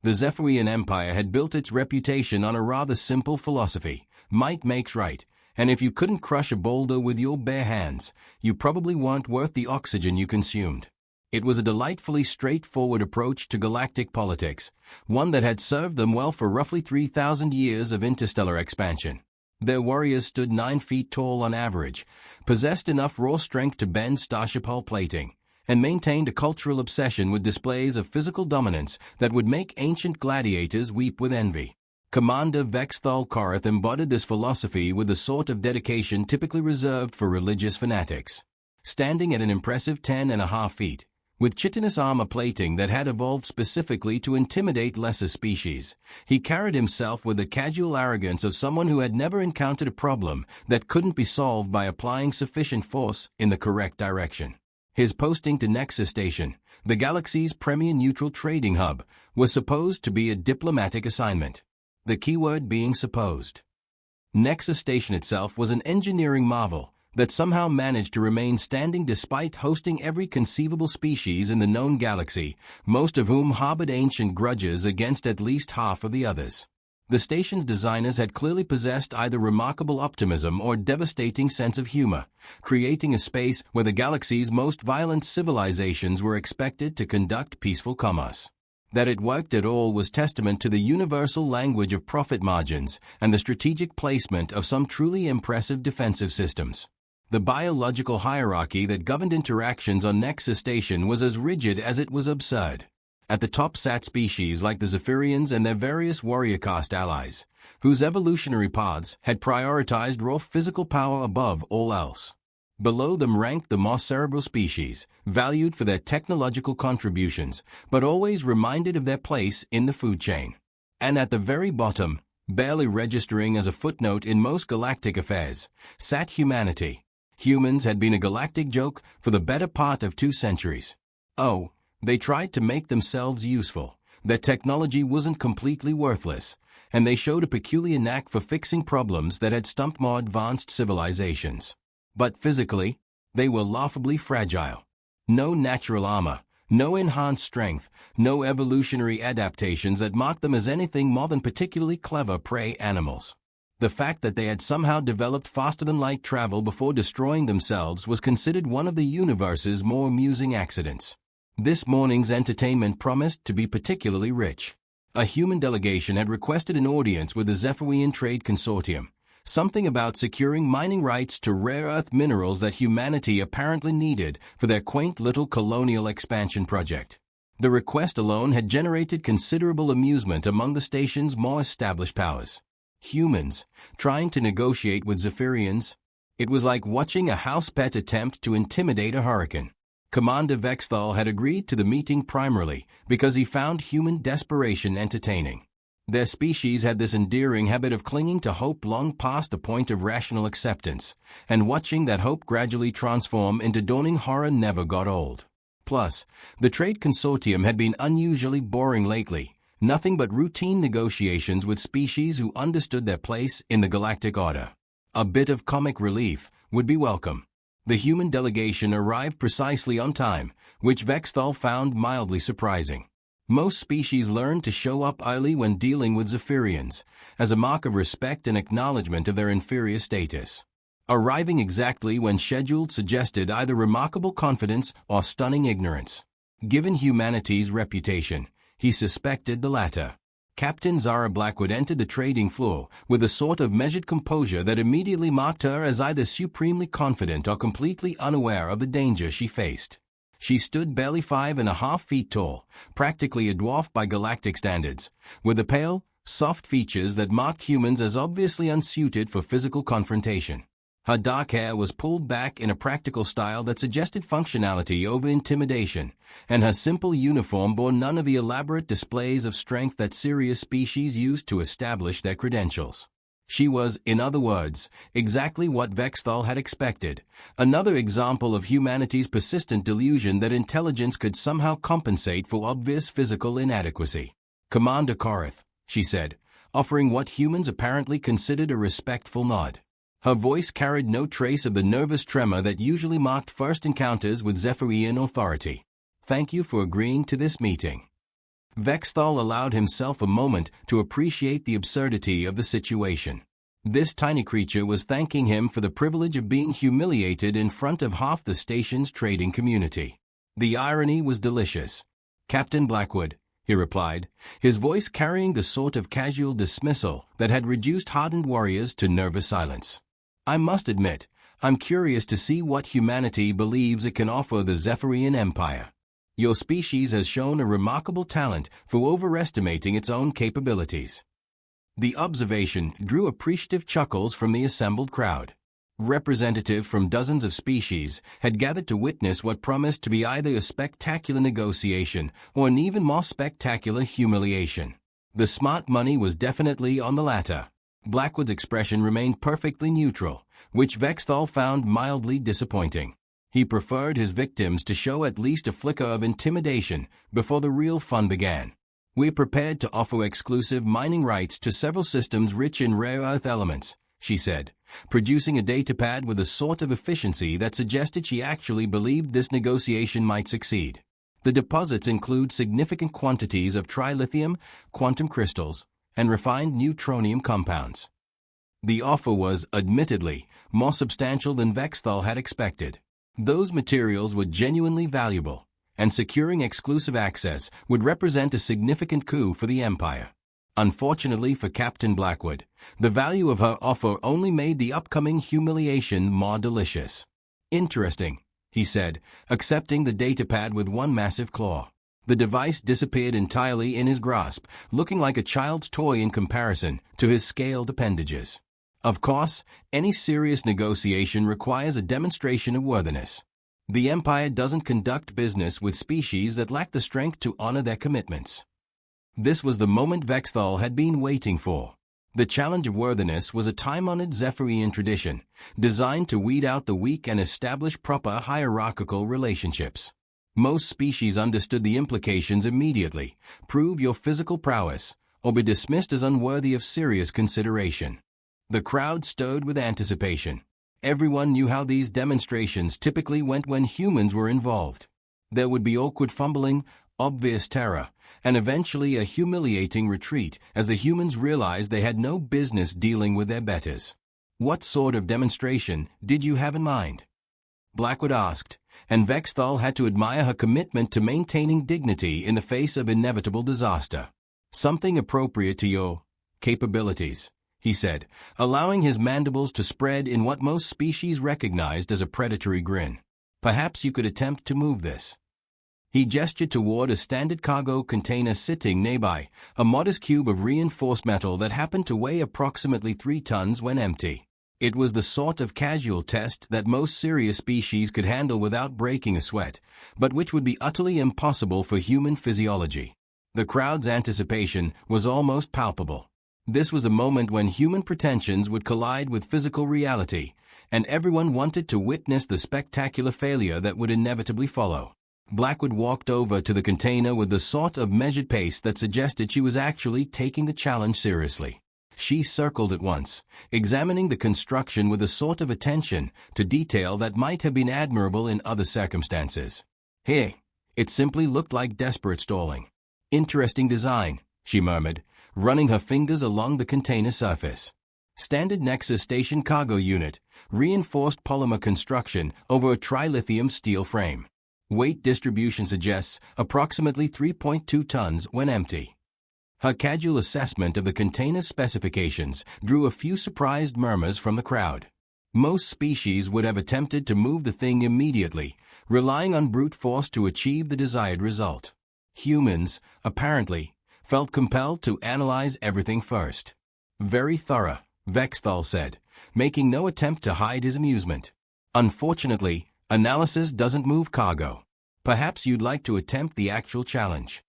The Zephyrian Empire had built its reputation on a rather simple philosophy: might makes right, and if you couldn't crush a boulder with your bare hands, you probably weren't worth the oxygen you consumed. It was a delightfully straightforward approach to galactic politics, one that had served them well for roughly 3,000 years of interstellar expansion. Their warriors stood 9 feet tall on average, possessed enough raw strength to bend starship hull plating, and maintained a cultural obsession with displays of physical dominance that would make ancient gladiators weep with envy. Commander Vexthal Korath embodied this philosophy with the sort of dedication typically reserved for religious fanatics. Standing at an impressive 10.5 feet, with chitinous armor plating that had evolved specifically to intimidate lesser species, he carried himself with the casual arrogance of someone who had never encountered a problem that couldn't be solved by applying sufficient force in the correct direction. His posting to Nexus Station, the galaxy's premier neutral trading hub, was supposed to be a diplomatic assignment. The keyword being supposed. Nexus Station itself was an engineering marvel that somehow managed to remain standing despite hosting every conceivable species in the known galaxy, most of whom harbored ancient grudges against at least half of the others. The station's designers had clearly possessed either remarkable optimism or devastating sense of humor, creating a space where the galaxy's most violent civilizations were expected to conduct peaceful commerce. That it worked at all was testament to the universal language of profit margins and the strategic placement of some truly impressive defensive systems. The biological hierarchy that governed interactions on Nexus Station was as rigid as it was absurd. At the top sat species like the Zephyrians and their various warrior caste allies, whose evolutionary paths had prioritized raw physical power above all else. Below them ranked the more cerebral species, valued for their technological contributions, but always reminded of their place in the food chain. And at the very bottom, barely registering as a footnote in most galactic affairs, sat humanity. Humans had been a galactic joke for the better part of 2 centuries. Oh, they tried to make themselves useful. Their technology wasn't completely worthless, and they showed a peculiar knack for fixing problems that had stumped more advanced civilizations. But physically, they were laughably fragile. No natural armor, no enhanced strength, no evolutionary adaptations that marked them as anything more than particularly clever prey animals. The fact that they had somehow developed faster-than-light travel before destroying themselves was considered one of the universe's more amusing accidents. This morning's entertainment promised to be particularly rich. A human delegation had requested an audience with the Zephyrian Trade Consortium, something about securing mining rights to rare earth minerals that humanity apparently needed for their quaint little colonial expansion project. The request alone had generated considerable amusement among the station's more established powers. Humans, trying to negotiate with Zephyrians. It was like watching a house pet attempt to intimidate a hurricane. Commander Vexthal had agreed to the meeting primarily because he found human desperation entertaining. Their species had this endearing habit of clinging to hope long past the point of rational acceptance, and watching that hope gradually transform into dawning horror never got old. Plus, the trade consortium had been unusually boring lately. Nothing but routine negotiations with species who understood their place in the galactic order. A bit of comic relief would be welcome. The human delegation arrived precisely on time, which Vexthal found mildly surprising. Most species learned to show up early when dealing with Zephyrians, as a mark of respect and acknowledgement of their inferior status. Arriving exactly when scheduled suggested either remarkable confidence or stunning ignorance. Given humanity's reputation, he suspected the latter. Captain Zara Blackwood entered the trading floor with a sort of measured composure that immediately marked her as either supremely confident or completely unaware of the danger she faced. She stood barely 5.5 feet tall, practically a dwarf by galactic standards, with the pale, soft features that marked humans as obviously unsuited for physical confrontation. Her dark hair was pulled back in a practical style that suggested functionality over intimidation, and her simple uniform bore none of the elaborate displays of strength that serious species used to establish their credentials. She was, in other words, exactly what Vexthal had expected, another example of humanity's persistent delusion that intelligence could somehow compensate for obvious physical inadequacy. "Commander Korath," she said, offering what humans apparently considered a respectful nod. Her voice carried no trace of the nervous tremor that usually marked first encounters with Zephyrian authority. "Thank you for agreeing to this meeting." Vexthal allowed himself a moment to appreciate the absurdity of the situation. This tiny creature was thanking him for the privilege of being humiliated in front of half the station's trading community. The irony was delicious. "Captain Blackwood," he replied, his voice carrying the sort of casual dismissal that had reduced hardened warriors to nervous silence. "I must admit, I'm curious to see what humanity believes it can offer the Zephyrian Empire. Your species has shown a remarkable talent for overestimating its own capabilities." The observation drew appreciative chuckles from the assembled crowd. Representatives from dozens of species had gathered to witness what promised to be either a spectacular negotiation or an even more spectacular humiliation. The smart money was definitely on the latter. Blackwood's expression remained perfectly neutral, which Vexthal found mildly disappointing. He preferred his victims to show at least a flicker of intimidation before the real fun began. "We're prepared to offer exclusive mining rights to several systems rich in rare earth elements," she said, producing a datapad with a sort of efficiency that suggested she actually believed this negotiation might succeed. "The deposits include significant quantities of trilithium, quantum crystals, and refined neutronium compounds." The offer was, admittedly, more substantial than Vexthal had expected. Those materials were genuinely valuable, and securing exclusive access would represent a significant coup for the Empire. Unfortunately for Captain Blackwood, the value of her offer only made the upcoming humiliation more delicious. "Interesting," he said, accepting the datapad with one massive claw. The device disappeared entirely in his grasp, looking like a child's toy in comparison to his scaled appendages. Of course, any serious negotiation requires a demonstration of worthiness. The Empire doesn't conduct business with species that lack the strength to honor their commitments. This was the moment Vexthal had been waiting for. The challenge of worthiness was a time-honored Zephyrian tradition, designed to weed out the weak and establish proper hierarchical relationships. Most species understood the implications immediately: prove your physical prowess, or be dismissed as unworthy of serious consideration. The crowd stirred with anticipation. Everyone knew how these demonstrations typically went when humans were involved. There would be awkward fumbling, obvious terror, and eventually a humiliating retreat as the humans realized they had no business dealing with their betters. "What sort of demonstration did you have in mind?" Blackwood asked, and Vexthal had to admire her commitment to maintaining dignity in the face of inevitable disaster. "Something appropriate to your capabilities," he said, allowing his mandibles to spread in what most species recognized as a predatory grin. "Perhaps you could attempt to move this." He gestured toward a standard cargo container sitting nearby, a modest cube of reinforced metal that happened to weigh approximately 3 tons when empty. It was the sort of casual test that most serious species could handle without breaking a sweat, but which would be utterly impossible for human physiology. The crowd's anticipation was almost palpable. This was a moment when human pretensions would collide with physical reality, and everyone wanted to witness the spectacular failure that would inevitably follow. Blackwood walked over to the container with the sort of measured pace that suggested she was actually taking the challenge seriously. She circled it once, examining the construction with a sort of attention to detail that might have been admirable in other circumstances. "Hey, it simply looked like desperate stalling." "Interesting design," she murmured, running her fingers along the container surface. "Standard Nexus Station cargo unit, reinforced polymer construction over a trilithium steel frame. Weight distribution suggests approximately 3.2 tons when empty." Her casual assessment of the container's specifications drew a few surprised murmurs from the crowd. Most species would have attempted to move the thing immediately, relying on brute force to achieve the desired result. Humans, apparently, felt compelled to analyze everything first. "Very thorough," Vexthal said, making no attempt to hide his amusement. "Unfortunately, analysis doesn't move cargo. Perhaps you'd like to attempt the actual challenge."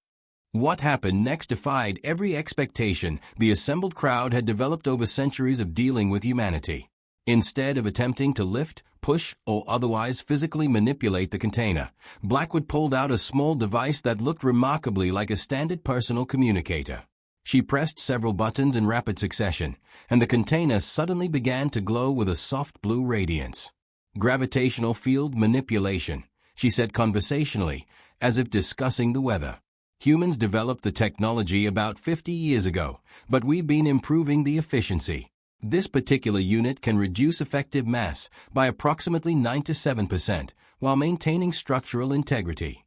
What happened next defied every expectation the assembled crowd had developed over centuries of dealing with humanity. Instead of attempting to lift, push, or otherwise physically manipulate the container, Blackwood pulled out a small device that looked remarkably like a standard personal communicator. She pressed several buttons in rapid succession, and the container suddenly began to glow with a soft blue radiance. "Gravitational field manipulation," she said conversationally, as if discussing the weather. Humans developed the technology about 50 years ago, but we've been improving the efficiency. This particular unit can reduce effective mass by approximately 97% while maintaining structural integrity.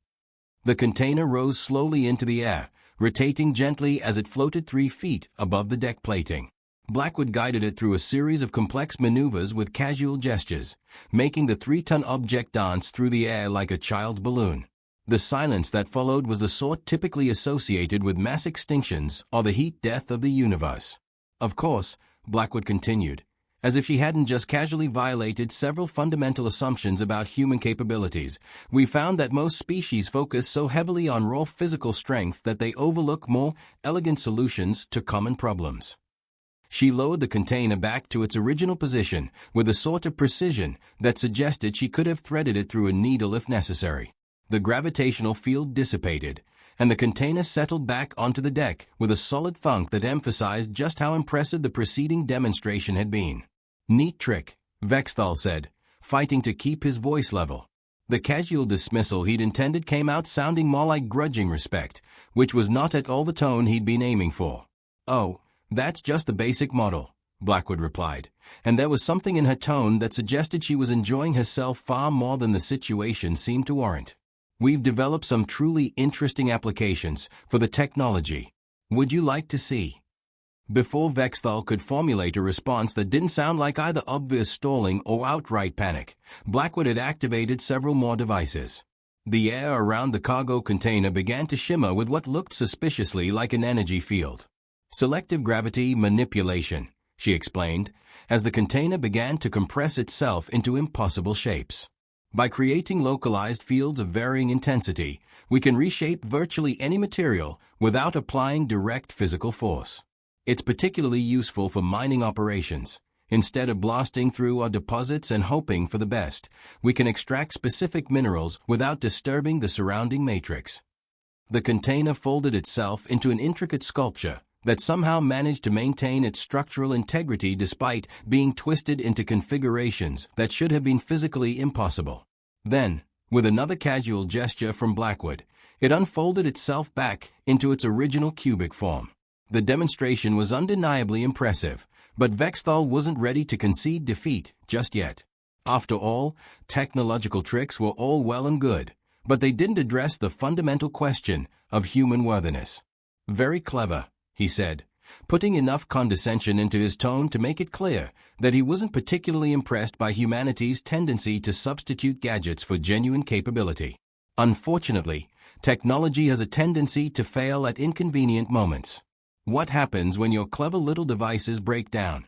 The container rose slowly into the air, rotating gently as it floated 3 feet above the deck plating. Blackwood guided it through a series of complex maneuvers with casual gestures, making the 3-ton object dance through the air like a child's balloon. The silence that followed was the sort typically associated with mass extinctions or the heat death of the universe. Of course, Blackwood continued, as if she hadn't just casually violated several fundamental assumptions about human capabilities, we found that most species focus so heavily on raw physical strength that they overlook more elegant solutions to common problems. She lowered the container back to its original position with a sort of precision that suggested she could have threaded it through a needle if necessary. The gravitational field dissipated, and the container settled back onto the deck with a solid thunk that emphasized just how impressive the preceding demonstration had been. "Neat trick," Vexthal said, fighting to keep his voice level. The casual dismissal he'd intended came out sounding more like grudging respect, which was not at all the tone he'd been aiming for. "Oh, that's just the basic model," Blackwood replied, and there was something in her tone that suggested she was enjoying herself far more than the situation seemed to warrant. "We've developed some truly interesting applications for the technology. Would you like to see?" Before Vexthal could formulate a response that didn't sound like either obvious stalling or outright panic, Blackwood had activated several more devices. The air around the cargo container began to shimmer with what looked suspiciously like an energy field. "Selective gravity manipulation," she explained, as the container began to compress itself into impossible shapes. "By creating localized fields of varying intensity, we can reshape virtually any material without applying direct physical force. It's particularly useful for mining operations. Instead of blasting through our deposits and hoping for the best, we can extract specific minerals without disturbing the surrounding matrix." The container folded itself into an intricate sculpture that somehow managed to maintain its structural integrity despite being twisted into configurations that should have been physically impossible. Then, with another casual gesture from Blackwood, it unfolded itself back into its original cubic form. The demonstration was undeniably impressive, but Vexthal wasn't ready to concede defeat just yet. After all, technological tricks were all well and good, but they didn't address the fundamental question of human worthiness. "Very clever," he said, putting enough condescension into his tone to make it clear that he wasn't particularly impressed by humanity's tendency to substitute gadgets for genuine capability. "Unfortunately, technology has a tendency to fail at inconvenient moments. What happens when your clever little devices break down?"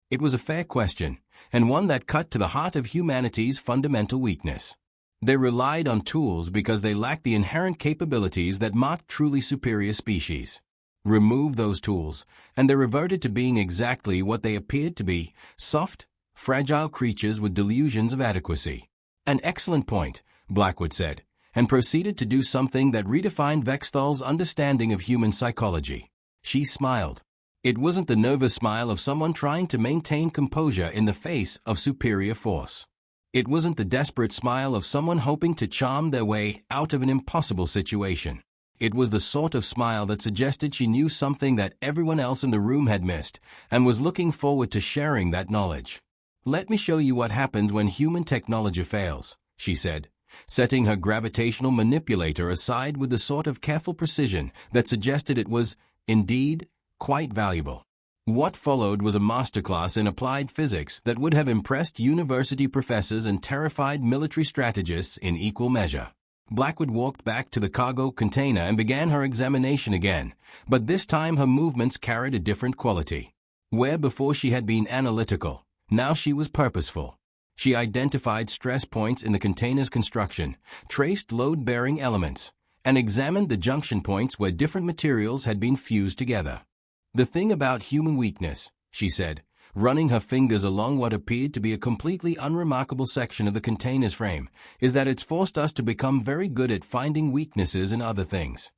It was a fair question, and one that cut to the heart of humanity's fundamental weakness. They relied on tools because they lacked the inherent capabilities that marked truly superior species. Remove those tools, and they reverted to being exactly what they appeared to be: soft, fragile creatures with delusions of adequacy. "An excellent point," Blackwood said, and proceeded to do something that redefined Vexthal's understanding of human psychology. She smiled. It wasn't the nervous smile of someone trying to maintain composure in the face of superior force. It wasn't the desperate smile of someone hoping to charm their way out of an impossible situation. It was the sort of smile that suggested she knew something that everyone else in the room had missed and was looking forward to sharing that knowledge. "Let me show you what happens when human technology fails," she said, setting her gravitational manipulator aside with the sort of careful precision that suggested it was, indeed, quite valuable. What followed was a masterclass in applied physics that would have impressed university professors and terrified military strategists in equal measure. Blackwood walked back to the cargo container and began her examination again, but this time her movements carried a different quality. Where before she had been analytical, now she was purposeful. She identified stress points in the container's construction, traced load-bearing elements, and examined the junction points where different materials had been fused together. "The thing about human weakness," she said, running her fingers along what appeared to be a completely unremarkable section of the container's frame, "is that it's forced us to become very good at finding weaknesses in other things."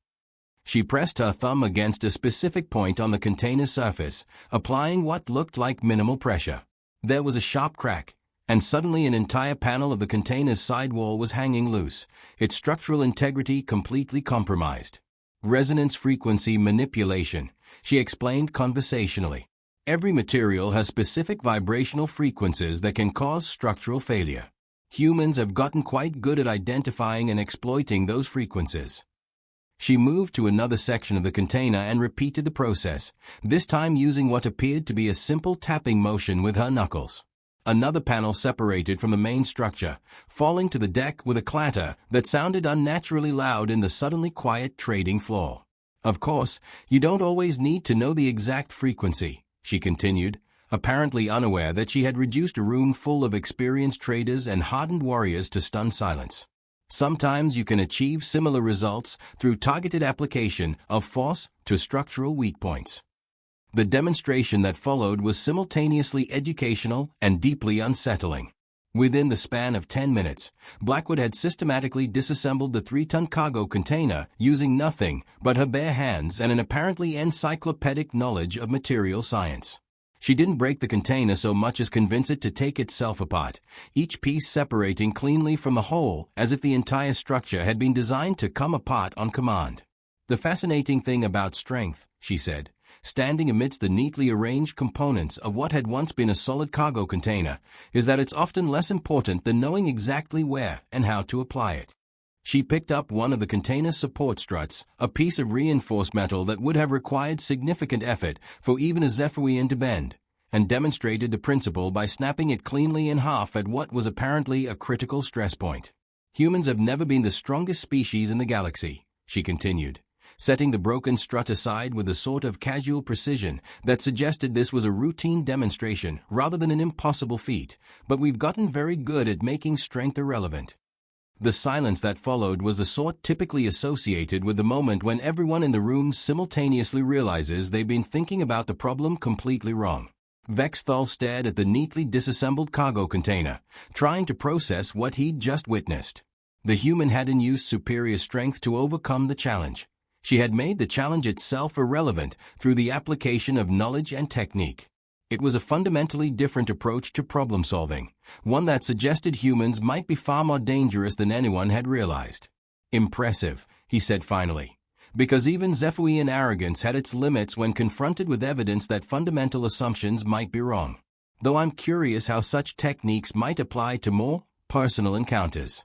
She pressed her thumb against a specific point on the container's surface, applying what looked like minimal pressure. There was a sharp crack, and suddenly an entire panel of the container's sidewall was hanging loose, its structural integrity completely compromised. Resonance frequency manipulation, she explained conversationally. Every material has specific vibrational frequencies that can cause structural failure. Humans have gotten quite good at identifying and exploiting those frequencies. She moved to another section of the container and repeated the process, this time using what appeared to be a simple tapping motion with her knuckles. Another panel separated from the main structure, falling to the deck with a clatter that sounded unnaturally loud in the suddenly quiet trading floor. Of course, you don't always need to know the exact frequency, she continued, apparently unaware that she had reduced a room full of experienced traders and hardened warriors to stunned silence. Sometimes you can achieve similar results through targeted application of force to structural weak points. The demonstration that followed was simultaneously educational and deeply unsettling. Within the span of 10 minutes, Blackwood had systematically disassembled the 3-ton cargo container using nothing but her bare hands and an apparently encyclopedic knowledge of material science. She didn't break the container so much as convince it to take itself apart, each piece separating cleanly from the whole as if the entire structure had been designed to come apart on command. The fascinating thing about strength, she said, standing amidst the neatly arranged components of what had once been a solid cargo container, is that it's often less important than knowing exactly where and how to apply it. She picked up one of the container's support struts, a piece of reinforced metal that would have required significant effort for even a Zephyrian to bend, and demonstrated the principle by snapping it cleanly in half at what was apparently a critical stress point. Humans have never been the strongest species in the galaxy, she continued, setting the broken strut aside with a sort of casual precision that suggested this was a routine demonstration rather than an impossible feat, but we've gotten very good at making strength irrelevant. The silence that followed was the sort typically associated with the moment when everyone in the room simultaneously realizes they've been thinking about the problem completely wrong. Vexthal stared at the neatly disassembled cargo container, trying to process what he'd just witnessed. The human hadn't used superior strength to overcome the challenge. She had made the challenge itself irrelevant through the application of knowledge and technique. It was a fundamentally different approach to problem solving, one that suggested humans might be far more dangerous than anyone had realized. Impressive, he said finally, because even Zephyrian arrogance had its limits when confronted with evidence that fundamental assumptions might be wrong. Though I'm curious how such techniques might apply to more personal encounters.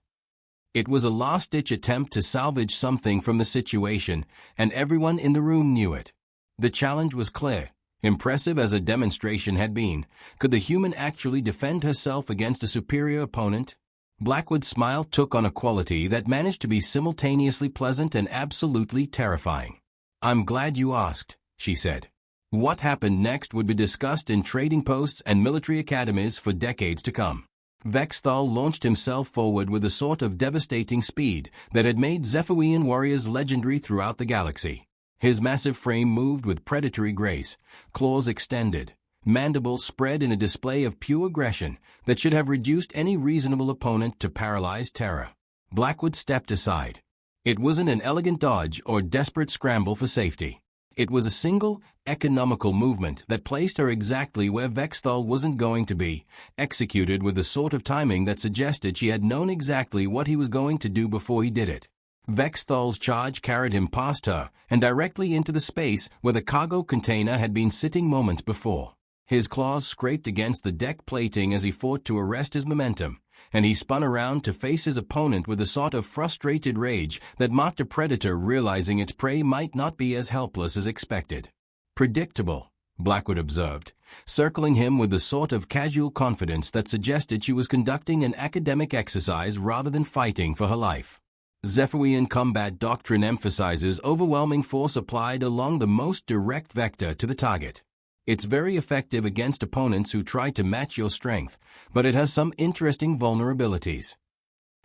It was a last-ditch attempt to salvage something from the situation, and everyone in the room knew it. The challenge was clear. Impressive as a demonstration had been, could the human actually defend herself against a superior opponent? Blackwood's smile took on a quality that managed to be simultaneously pleasant and absolutely terrifying. "I'm glad you asked," she said. What happened next would be discussed in trading posts and military academies for decades to come. Vexthal launched himself forward with a sort of devastating speed that had made Zephyrian warriors legendary throughout the galaxy. His massive frame moved with predatory grace, claws extended, mandibles spread in a display of pure aggression that should have reduced any reasonable opponent to paralyzed terror. Blackwood stepped aside. It wasn't an elegant dodge or desperate scramble for safety. It was a single, economical movement that placed her exactly where Vexthal wasn't going to be, executed with the sort of timing that suggested she had known exactly what he was going to do before he did it. Vexthal's charge carried him past her and directly into the space where the cargo container had been sitting moments before. His claws scraped against the deck plating as he fought to arrest his momentum, and he spun around to face his opponent with a sort of frustrated rage that marked a predator realizing its prey might not be as helpless as expected. "Predictable," Blackwood observed, circling him with the sort of casual confidence that suggested she was conducting an academic exercise rather than fighting for her life. Zephyrian combat doctrine emphasizes overwhelming force applied along the most direct vector to the target. It's very effective against opponents who try to match your strength, but it has some interesting vulnerabilities.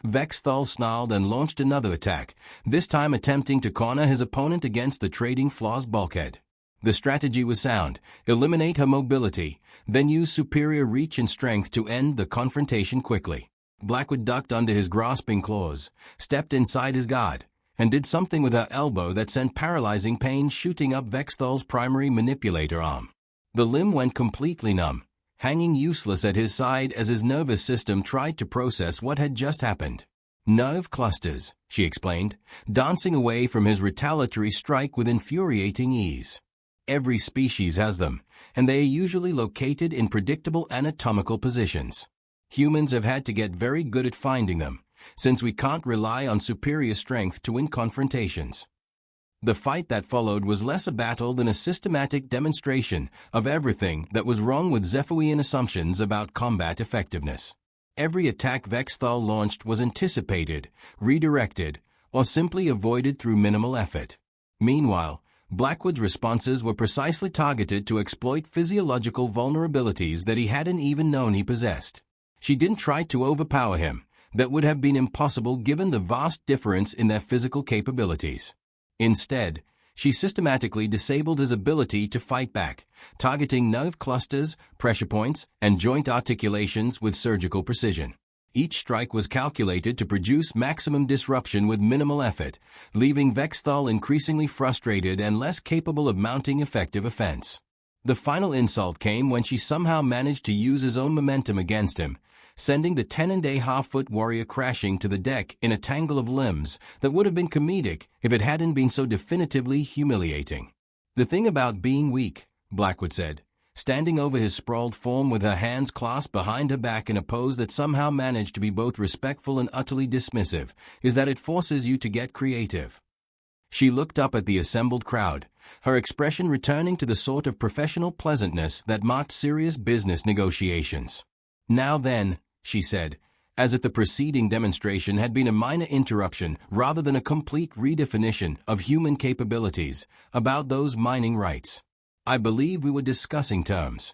Vexthal snarled and launched another attack, this time attempting to corner his opponent against the trading floor's bulkhead. The strategy was sound: eliminate her mobility, then use superior reach and strength to end the confrontation quickly. Blackwood ducked under his grasping claws, stepped inside his guard, and did something with her elbow that sent paralyzing pain shooting up Vexthal's primary manipulator arm. The limb went completely numb, hanging useless at his side as his nervous system tried to process what had just happened. Nerve clusters, she explained, dancing away from his retaliatory strike with infuriating ease. Every species has them, and they are usually located in predictable anatomical positions. Humans have had to get very good at finding them, since we can't rely on superior strength to win confrontations. The fight that followed was less a battle than a systematic demonstration of everything that was wrong with Zephyrian assumptions about combat effectiveness. Every attack Vexthal launched was anticipated, redirected, or simply avoided through minimal effort. Meanwhile, Blackwood's responses were precisely targeted to exploit physiological vulnerabilities that he hadn't even known he possessed. She didn't try to overpower him. That would have been impossible given the vast difference in their physical capabilities. Instead, she systematically disabled his ability to fight back, targeting nerve clusters, pressure points, and joint articulations with surgical precision. Each strike was calculated to produce maximum disruption with minimal effort, leaving Vexthal increasingly frustrated and less capable of mounting effective offense. The final insult came when she somehow managed to use his own momentum against him, sending the 10-and-a-half-foot warrior crashing to the deck in a tangle of limbs that would have been comedic if it hadn't been so definitively humiliating. "The thing about being weak," Blackwood said, standing over his sprawled form with her hands clasped behind her back in a pose that somehow managed to be both respectful and utterly dismissive, "is that it forces you to get creative." She looked up at the assembled crowd, her expression returning to the sort of professional pleasantness that marked serious business negotiations. "Now then," she said, as if the preceding demonstration had been a minor interruption rather than a complete redefinition of human capabilities, "about those mining rights. I believe we were discussing terms."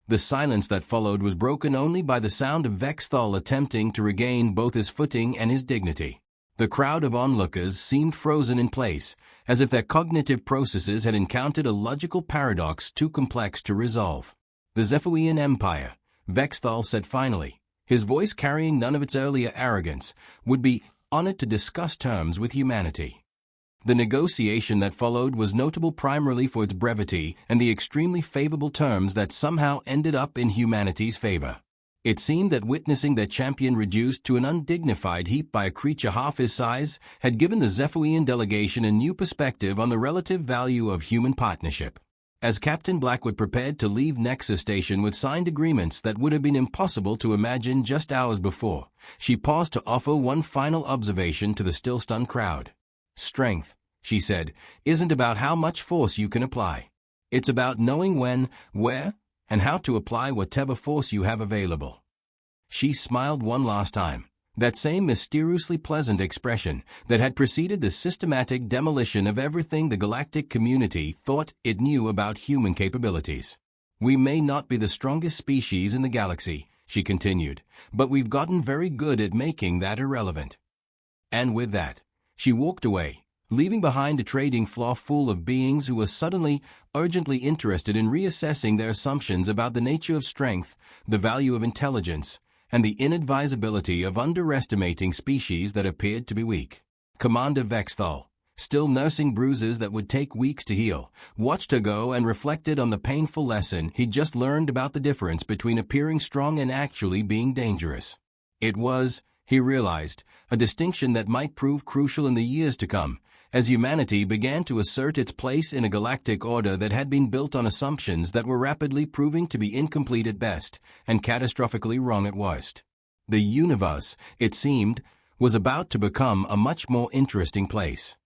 The silence that followed was broken only by the sound of Vexthal attempting to regain both his footing and his dignity. The crowd of onlookers seemed frozen in place, as if their cognitive processes had encountered a logical paradox too complex to resolve. "The Zephyrian Empire," Vexthal said finally, his voice carrying none of its earlier arrogance, "would be honored to discuss terms with humanity." The negotiation that followed was notable primarily for its brevity and the extremely favorable terms that somehow ended up in humanity's favor. It seemed that witnessing their champion reduced to an undignified heap by a creature half his size had given the Zephyrian delegation a new perspective on the relative value of human partnership. As Captain Blackwood prepared to leave Nexus Station with signed agreements that would have been impossible to imagine just hours before, she paused to offer one final observation to the still-stunned crowd. "Strength," she said, "isn't about how much force you can apply. It's about knowing when, where, and how to apply whatever force you have available." She smiled one last time, that same mysteriously pleasant expression that had preceded the systematic demolition of everything the galactic community thought it knew about human capabilities. "We may not be the strongest species in the galaxy," she continued, "but we've gotten very good at making that irrelevant." And with that, she walked away, leaving behind a trading floor full of beings who were suddenly, urgently interested in reassessing their assumptions about the nature of strength, the value of intelligence, and the inadvisability of underestimating species that appeared to be weak. Commander Vexthal, still nursing bruises that would take weeks to heal, watched her go and reflected on the painful lesson he'd just learned about the difference between appearing strong and actually being dangerous. It was, he realized, a distinction that might prove crucial in the years to come, as humanity began to assert its place in a galactic order that had been built on assumptions that were rapidly proving to be incomplete at best and catastrophically wrong at worst. The universe, it seemed, was about to become a much more interesting place.